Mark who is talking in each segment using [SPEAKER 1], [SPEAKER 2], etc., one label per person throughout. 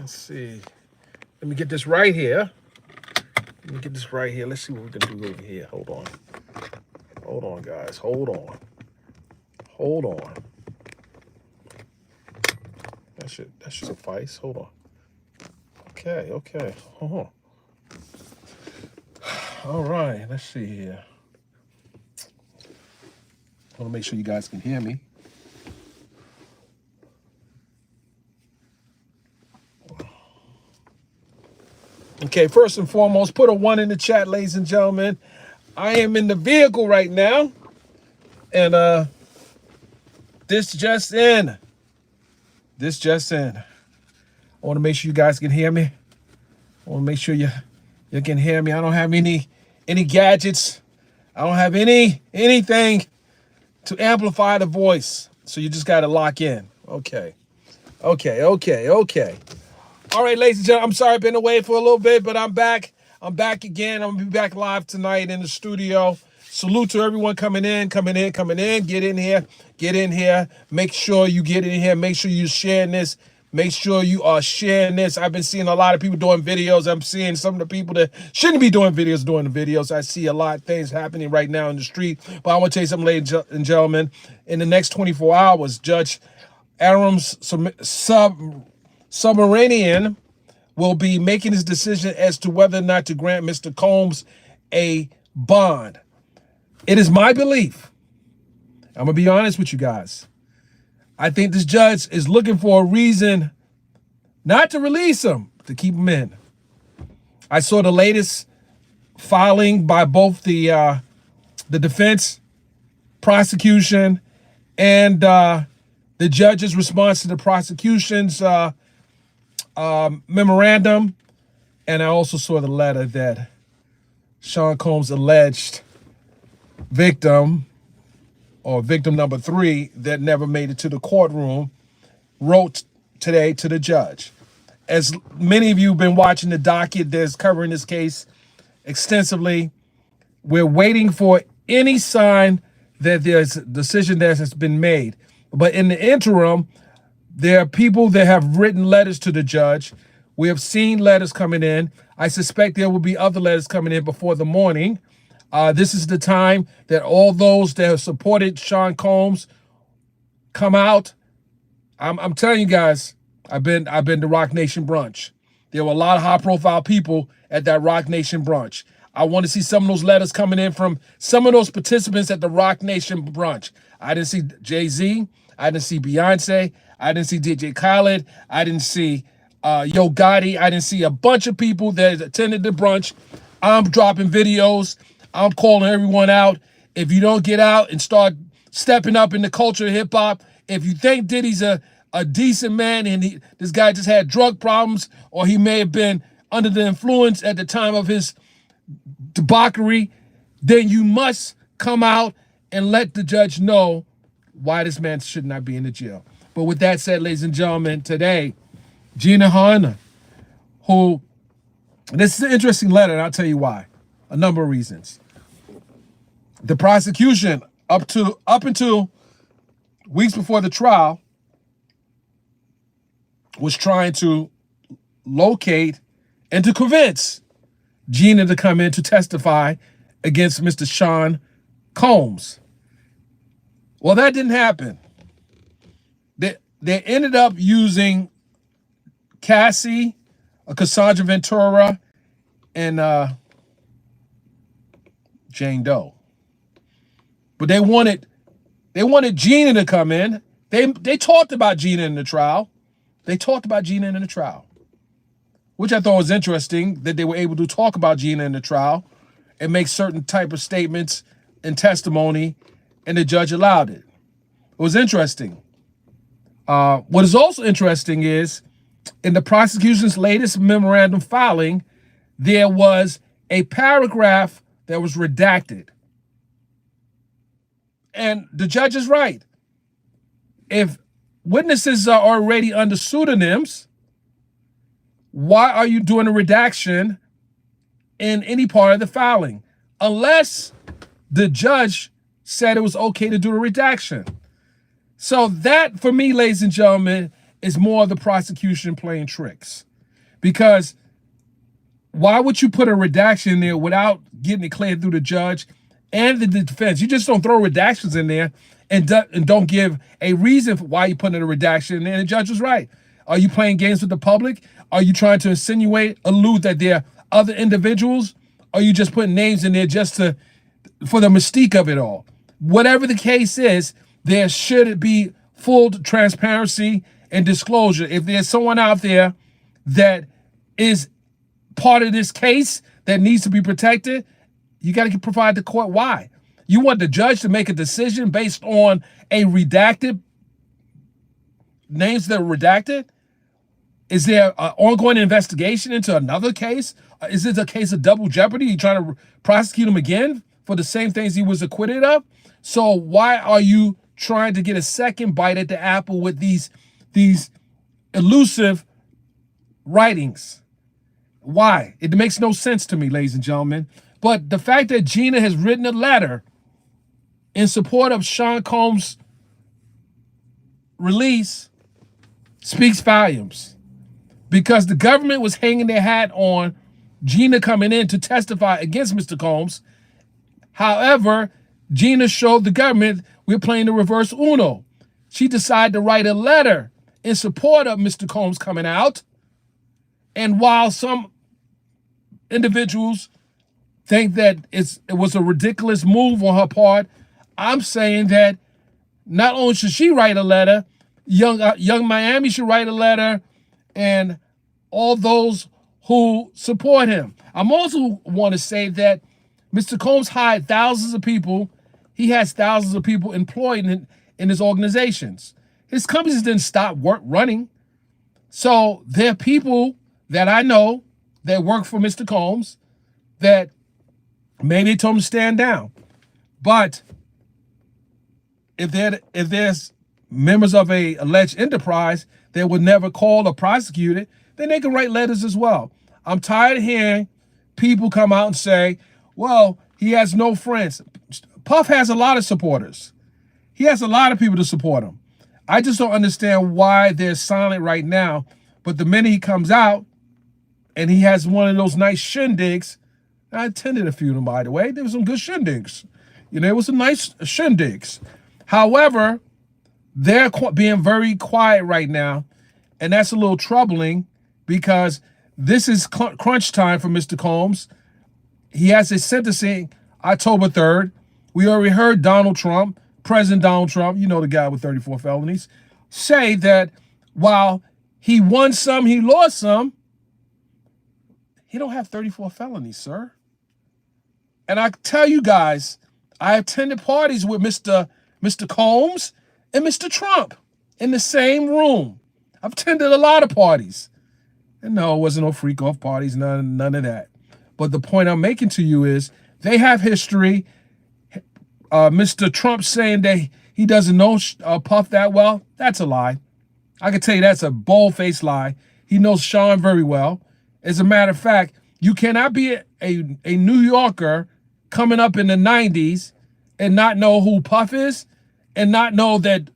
[SPEAKER 1] Let's see. Let me get this right here. Let's see what we can do over here. Hold on. Hold on, guys. Hold on. That should suffice. Hold on. Okay. All right. Let's see here. I want to make sure you guys can hear me. Okay, first and foremost, put a 1 in the chat, ladies and gentlemen. I am in the vehicle right now, and this just in. I want to make sure you guys can hear me. I want to make sure you can hear me. I don't have any gadgets. I don't have anything to amplify the voice. So you just got to lock in. Okay. All right, ladies and gentlemen, I'm sorry I've been away for a little bit, but I'm back. I'm back again. I'm going to be back live tonight in the studio. Salute to everyone coming in. Get in here. Make sure you get in here. Make sure you're sharing this. Make sure you are sharing this. I've been seeing a lot of people doing videos. I'm seeing some of the people that shouldn't be doing videos doing the videos. I see a lot of things happening right now in the street. But I want to tell you something, ladies and gentlemen. In the next 24 hours, Judge Aram's Submarinian will be making his decision as to whether or not to grant Mr. Combs a bond. It is my belief, I'm going to be honest with you guys, I think this judge is looking for a reason not to release him, to keep him in. I saw the latest filing by both the defense, prosecution, and the judge's response to the prosecution's memorandum, and I also saw the letter that Sean Combs' alleged victim, or victim number 3, that never made it to the courtroom, wrote today to the judge. As many of you have been watching the docket that's covering this case extensively, we're waiting for any sign that there's a decision that has been made. But in the interim, there are people that have written letters to the judge. We have seen letters coming in. I suspect there will be other letters coming in before the morning. This is the time that all those that have supported Sean Combs come out. I'm telling you guys, I've been to Rock Nation brunch. There were a lot of high-profile people at that Rock Nation brunch. I want to see some of those letters coming in from some of those participants at the Rock Nation brunch. I didn't see Jay-Z. I didn't see Beyonce. I didn't see DJ Khaled. I didn't see Yo Gotti. I didn't see a bunch of people that attended the brunch. I'm dropping videos. I'm calling everyone out. If you don't get out and start stepping up in the culture of hip hop, if you think Diddy's a decent man and this guy just had drug problems, or he may have been under the influence at the time of his debauchery, then you must come out and let the judge know why this man should not be in the jail. But with that said, ladies and gentlemen, today, Ginas Letter, who, this is an interesting letter, and I'll tell you why. A number of reasons. The prosecution, up until weeks before the trial, was trying to locate and to convince Gina to come in to testify against Mr. Sean Combs. Well, that didn't happen. They ended up using Cassie, Cassandra Ventura, and Jane Doe. But they wanted Gina to come in. They talked about Gina in the trial. Which I thought was interesting, that they were able to talk about Gina in the trial and make certain type of statements and testimony, and the judge allowed it. It was interesting. What is also interesting is, in the prosecution's latest memorandum filing, there was a paragraph that was redacted. And the judge is right. If witnesses are already under pseudonyms, why are you doing a redaction in any part of the filing? Unless the judge said it was okay to do a redaction. So that, for me, ladies and gentlemen, is more of the prosecution playing tricks. Because why would you put a redaction in there without getting it cleared through the judge and the defense? You just don't throw redactions in there and don't give a reason for why you put in a redaction in there. And the judge was right. Are you playing games with the public? Are you trying to insinuate, allude that there are other individuals? Are you just putting names in there just for the mystique of it all? Whatever the case is, there should be full transparency and disclosure. If there's someone out there that is part of this case that needs to be protected, you got to provide the court why. You want the judge to make a decision based on a redacted, names that are redacted? Is there an ongoing investigation into another case? Is this a case of double jeopardy? You trying to prosecute him again for the same things he was acquitted of? So why are you trying to get a second bite at the apple with these elusive writings? Why? It makes no sense to me, ladies and gentlemen. But the fact that Gina has written a letter in support of Sean Combs' release speaks volumes, because the government was hanging their hat on Gina coming in to testify against Mr. Combs. However, Gina showed the government we're playing the reverse Uno. She decided to write a letter in support of Mr. Combs coming out. And while some individuals think that it was a ridiculous move on her part, I'm saying that not only should she write a letter, Young Miami should write a letter, and all those who support him. I'm also want to say that Mr. Combs hired thousands of people. He has thousands of people employed in his organizations. His companies didn't stop running. So there are people that I know that work for Mr. Combs that maybe they told him to stand down. But if there's members of a alleged enterprise that would never call or prosecute it, then they can write letters as well. I'm tired of hearing people come out and say, well, he has no friends. Puff has a lot of supporters. He has a lot of people to support him. I just don't understand why they're silent right now. But the minute he comes out and he has one of those nice shindigs, I attended a few of them, by the way. There were some good shindigs. It was some nice shindigs. However, they're being very quiet right now, and that's a little troubling because this is crunch time for Mr. Combs. He has his sentencing October 3rd. We already heard Donald Trump, President Donald Trump, the guy with 34 felonies, say that while he won some, he lost some. He don't have 34 felonies, sir. And I tell you guys, I attended parties with Mr. Combs and Mr. Trump in the same room. I've attended a lot of parties. And no, it wasn't no freak-off parties, none of that. But the point I'm making to you is they have history. Mr. Trump saying that he doesn't know Puff that well, that's a lie. I can tell you that's a bold-faced lie. He knows Sean very well. As a matter of fact, you cannot be a New Yorker coming up in the 90s and not know who Puff is and not know that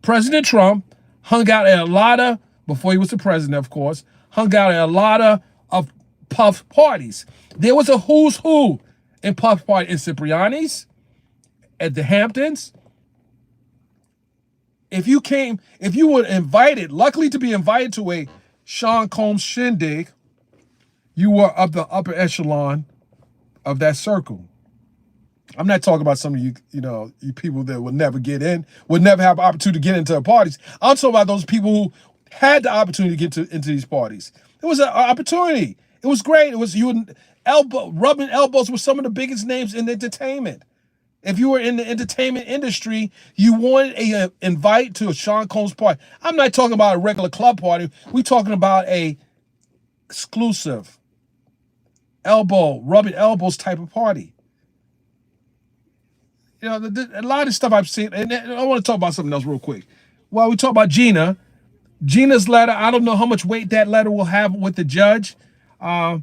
[SPEAKER 1] President Trump, hung out at a lot of, before he was the president, of course, hung out at a lot of Puff parties. There was a who's who in Puff party in Cipriani's, at the Hamptons. If you were invited, luckily to be invited to a Sean Combs shindig, you were of the upper echelon of that circle. I'm not talking about some of you people that would never get in, would never have an opportunity to get into parties. I'm talking about those people who had the opportunity to get into these parties. It was an opportunity. It was great. It was rubbing elbows with some of the biggest names in entertainment. If you were in the entertainment industry, you wanted a invite to a Sean Combs party. I'm not talking about a regular club party. We're talking about a exclusive rubbing elbows type of party. A lot of stuff I've seen, and I want to talk about something else real quick. Well, we talk about Gina's letter. I don't know how much weight that letter will have with the judge, but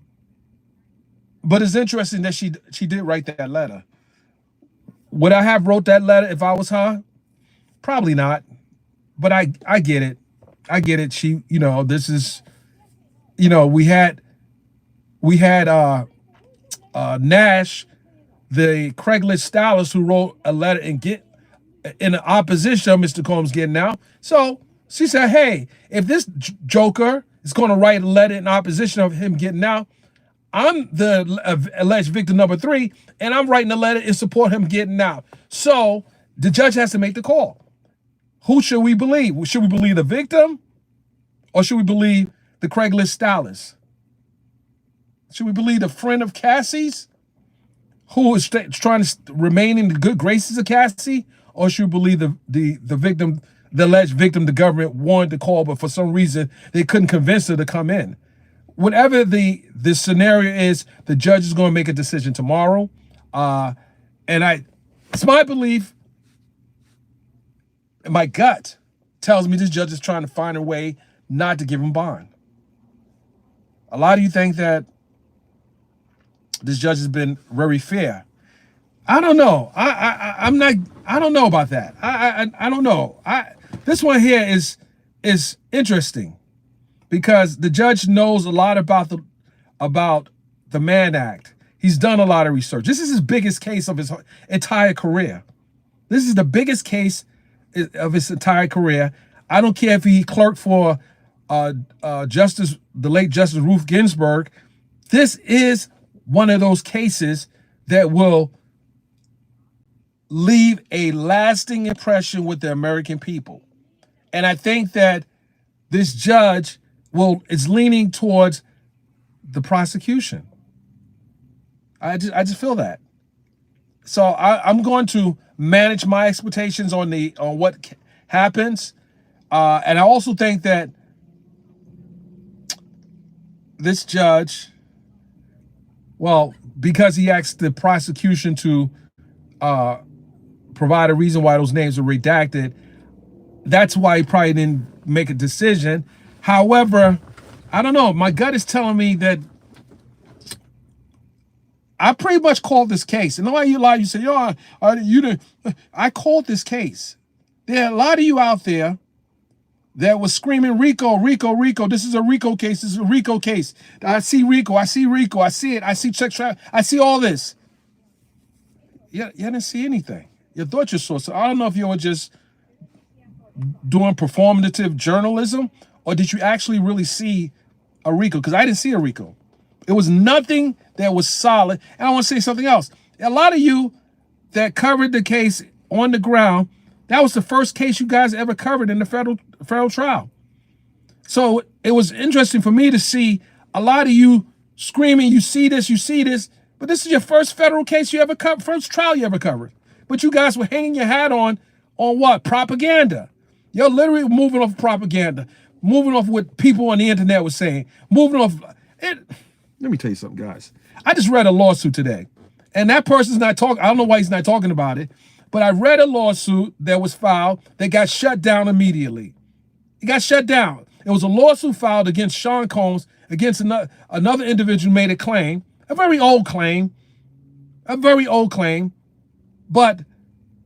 [SPEAKER 1] it's interesting that she did write that letter. Would I have wrote that letter if I was her? Probably not. But I get it. I get it. She, this is, You know, we had Nash, the Craigslist stylist, who wrote a letter and get in opposition of Mr. Combs getting out. So she said, hey, if this joker is going to write a letter in opposition of him getting out, I'm the alleged victim number 3, and I'm writing a letter in support of him getting out. So the judge has to make the call. Who should we believe? Should we believe the victim, or should we believe the Craigslist stylist? Should we believe the friend of Cassie's, who is trying to remain in the good graces of Cassie, or should we believe the victim, the alleged victim the government wanted to call, but for some reason they couldn't convince her to come in? Whatever the scenario is, the judge is going to make a decision tomorrow. It's my belief, and my gut tells me this judge is trying to find a way not to give him bond. A lot of you think that this judge has been very fair. I don't know. I'm not. I don't know about that. I don't know. This one here is interesting, because the judge knows a lot about the Mann Act. He's done a lot of research. This is his biggest case of his entire career. This is the biggest case of his entire career. I don't care if he clerked for the late Justice Ruth Ginsburg. This is one of those cases that will leave a lasting impression with the American people. And I think that this judge is leaning towards the prosecution. I just feel that. So I'm going to manage my expectations on what happens. And I also think that this judge, well, because he asked the prosecution to provide a reason why those names were redacted, that's why he probably didn't make a decision. However, I don't know. My gut is telling me that I pretty much called this case. And a lot of you say, you didn't. I called this case. There are a lot of you out there that was screaming, Rico, Rico, Rico. This is a Rico case. This is a Rico case. I see Rico. I see Rico. I see it. I see sex trafficking. I see all this. You didn't see anything. You thought you saw. So I don't know if you were just doing performative journalism, or did you actually really see a Rico? Because I didn't see a Rico. It was nothing that was solid. And I want to say something else. A lot of you that covered the case on the ground, that was the first case you guys ever covered in the federal trial. So it was interesting for me to see a lot of you screaming, you see this, but this is your first federal case you ever covered, first trial you ever covered. But you guys were hanging your hat on what? Propaganda. You're literally moving off propaganda, moving off what people on the internet were saying, moving off it. Let me tell you something, guys. I just read a lawsuit today, and that person's not talking. I don't know why he's not talking about it, but I read a lawsuit that was filed that got shut down immediately. It got shut down. It was a lawsuit filed against Sean Combs, against another individual who made a claim, a very old claim, but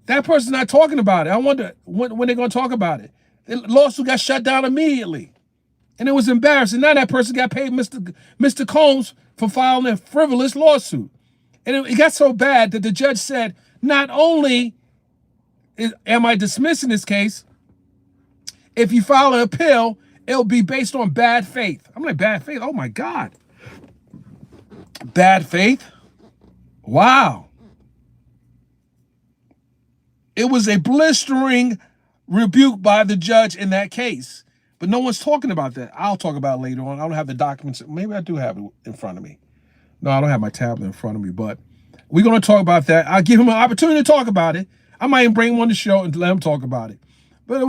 [SPEAKER 1] that person's not talking about it. I wonder when they're going to talk about it. The lawsuit got shut down immediately. And it was embarrassing. Now that person got paid Mr. Combs for filing a frivolous lawsuit. And it got so bad that the judge said, not only am I dismissing this case, if you file an appeal, it'll be based on bad faith. I'm like, bad faith? Oh my God. Bad faith? Wow. It was a blistering rebuke by the judge in that case. But no one's talking about that. I'll talk about it later on. I don't have the documents. Maybe I do have it in front of me. No, I don't have my tablet in front of me, but we're going to talk about that. I'll give him an opportunity to talk about it. I might even bring him on the show and let him talk about it. But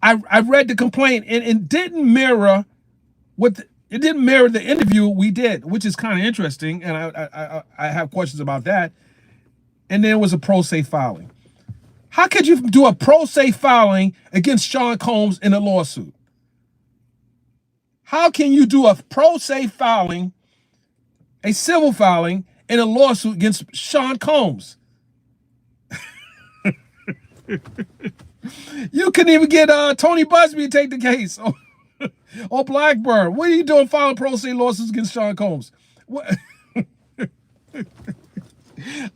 [SPEAKER 1] I read the complaint, and it didn't mirror the interview we did, which is kind of interesting, and I have questions about that. And then it was a pro se filing. How could you do a pro se filing against Sean Combs in a lawsuit? How can you do a pro se filing, a civil filing, in a lawsuit against Sean Combs? You couldn't even get Tony Busby to take the case. Or Blackburn, what are you doing filing pro se lawsuits against Sean Combs? What?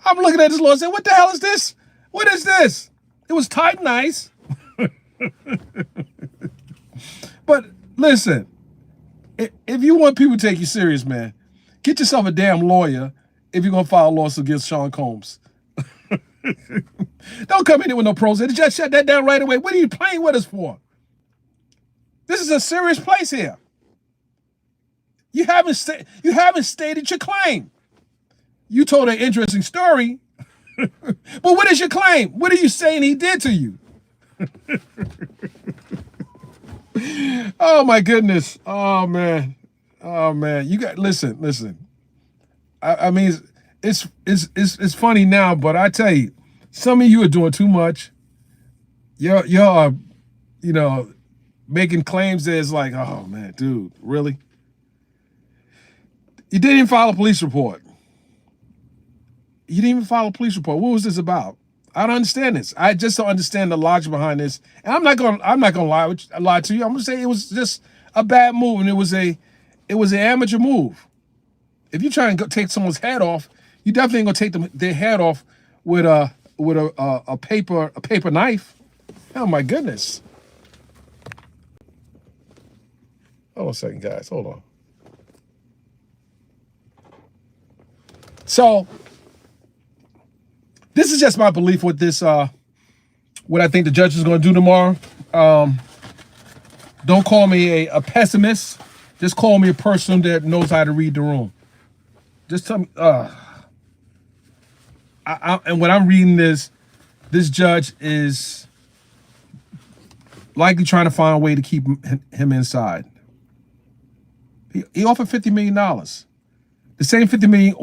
[SPEAKER 1] I'm looking at this law and saying, what the hell is this? What is this? It was tight and nice. But listen, if you want people to take you serious, man, get yourself a damn lawyer if you're going to file a lawsuit against Sean Combs. Don't come in here with no pros. Just shut that down right away. What are you playing with us for? This is a serious place here. You haven't stated your claim. You told an interesting story, but what is your claim? What are you saying he did to you? Oh my goodness. Oh man. You got listen. I mean, it's funny now, but I tell you, some of you are doing too much. Y'all are, making claims that it's like, oh man, dude, really? You didn't even file a police report. You didn't even file a police report. What was this about? I don't understand this. I just don't understand the logic behind this. And I'm not gonna lie to you. I'm gonna say it was just a bad move, and it was an amateur move. If you're trying to take someone's head off, you definitely ain't gonna take their head off with a paper knife. Oh my goodness. Hold on a second, guys. Hold on. So this is just my belief with this, what I think the judge is going to do tomorrow. Don't call me a pessimist. Just call me a person that knows how to read the room. Just tell me, and when I'm reading this judge is likely trying to find a way to keep him inside. He offered $50 million. The same $50 million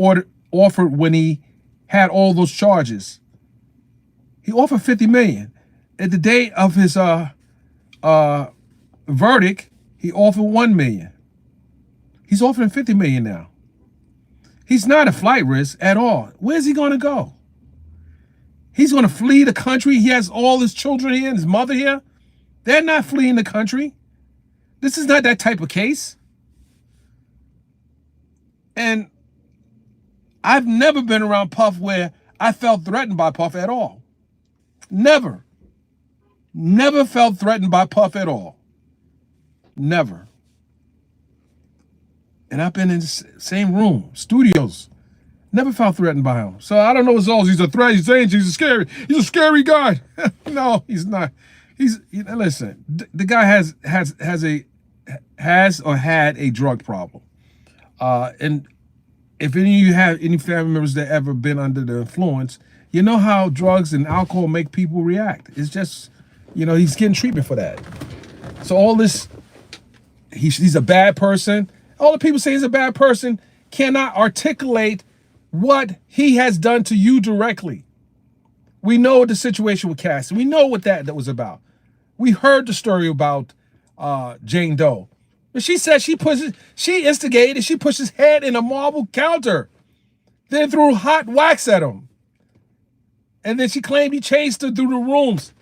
[SPEAKER 1] offered when he had all those charges. He offered $50 million. At the day of his verdict, he offered $1 million. He's offering $50 million now. He's not a flight risk at all. Where's he going to go? He's going to flee the country. He has all his children here and his mother here. They're not fleeing the country. This is not that type of case. And I've never been around Puff where I felt threatened by Puff at all. Never. Never felt threatened by Puff at all. Never. And I've been in the same room, studios. Never felt threatened by him. So I don't know what's all. He's a threat. He's saying he's a scary guy. No, he's not. Listen, the guy has or had a drug problem. And if any of you have any family members that ever been under the influence, you know how drugs and alcohol make people react. It's just, he's getting treatment for that. So all this, he's a bad person. All the people say he's a bad person cannot articulate what he has done to you directly. We know the situation with Cassie. We know what that was about. We heard the story about Jane Doe. But she said she instigated, she pushed his head in a marble counter, then threw hot wax at him. And then she claimed he chased her through the rooms.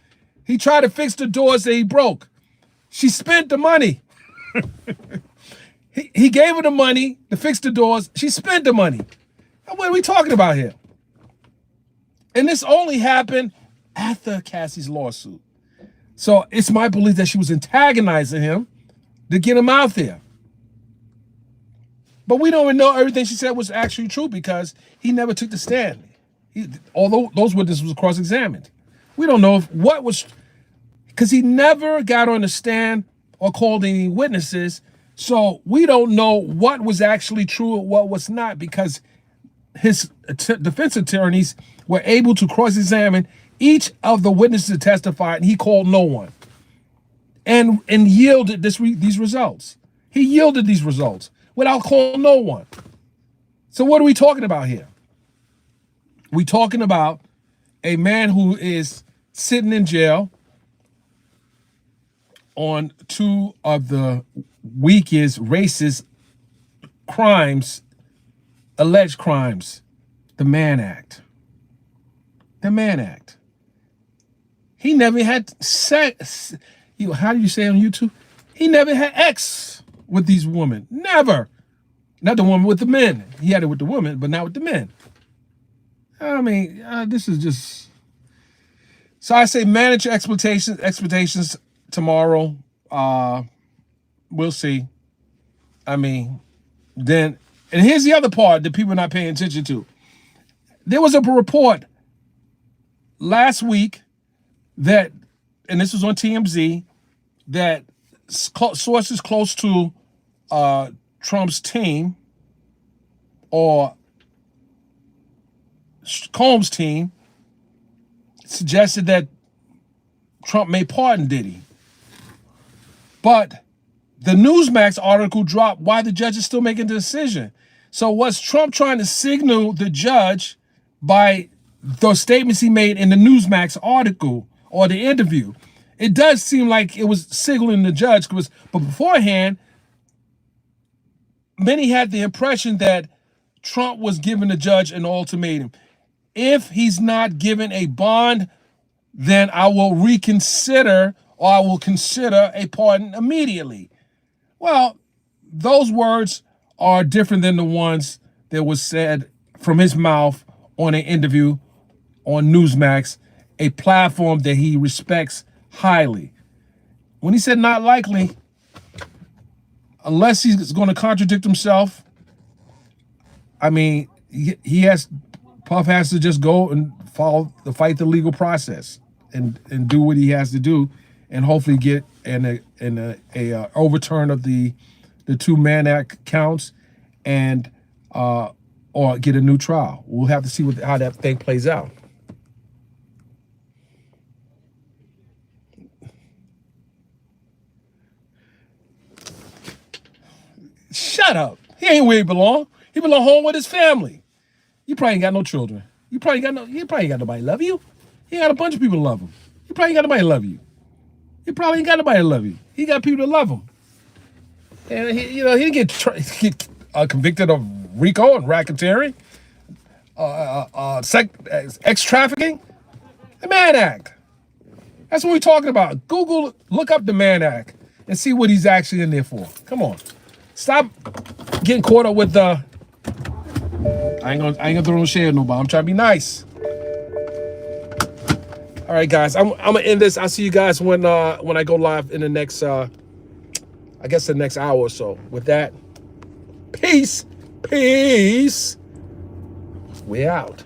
[SPEAKER 1] He tried to fix the doors that he broke. She spent the money. He gave her the money to fix the doors. She spent the money. What are we talking about here? And this only happened after Cassie's lawsuit. So it's my belief that she was antagonizing him to get him out there. But we don't even know everything she said was actually true because he never took the stand. Although those witnesses were cross-examined. We don't know what was, because he never got on the stand or called any witnesses. So we don't know what was actually true or what was not because his defense attorneys were able to cross-examine each of the witnesses that testified, and he called no one. And yielded these results. He yielded these results without calling no one. So what are we talking about here? We're talking about a man who is sitting in jail on two of the weakest racist crimes, alleged crimes, the Mann Act. The Mann Act. He never had sex. How do you say on YouTube? He never had X with these women. Never. Not the woman with the men. He had it with the women, but not with the men. I mean, this is just... So I say manage your expectations tomorrow. We'll see. I mean, then... And here's the other part that people are not paying attention to. There was a report last week that, and this was on TMZ, that sources close to Trump's team or Combs' team suggested that Trump may pardon Diddy. But the Newsmax article dropped why the judge is still making the decision. So was Trump trying to signal the judge by those statements he made in the Newsmax article or the interview? It does seem like it was signaling the judge, but beforehand, many had the impression that Trump was giving the judge an ultimatum. If he's not given a bond, then I will reconsider, or I will consider a pardon immediately. Well, those words are different than the ones that was said from his mouth on an interview on Newsmax, a platform that he respects highly. When he said not likely, unless he's going to contradict himself, I mean, Puff has to just go and fight the legal process and do what he has to do, and hopefully get an overturn of the two Mann Act counts, and or get a new trial. We'll have to see how that thing plays out. Shut up. He ain't where he belong. He belong home with his family. You probably ain't got no children. You probably got nobody love you. He got a bunch of people love him. You probably ain't got nobody love you. He probably ain't got nobody to love you. He got people to love him. And he didn't get convicted of RICO and racketeering, sex trafficking. The Mann Act. That's what we're talking about. Google, look up the Mann Act and see what he's actually in there for. Come on. Stop getting caught up with the... I ain't gonna throw no shade at nobody. I'm trying to be nice. All right, guys. I'm gonna end this. I'll see you guys when I go live in the next I guess the next hour or so. With that, peace. We out.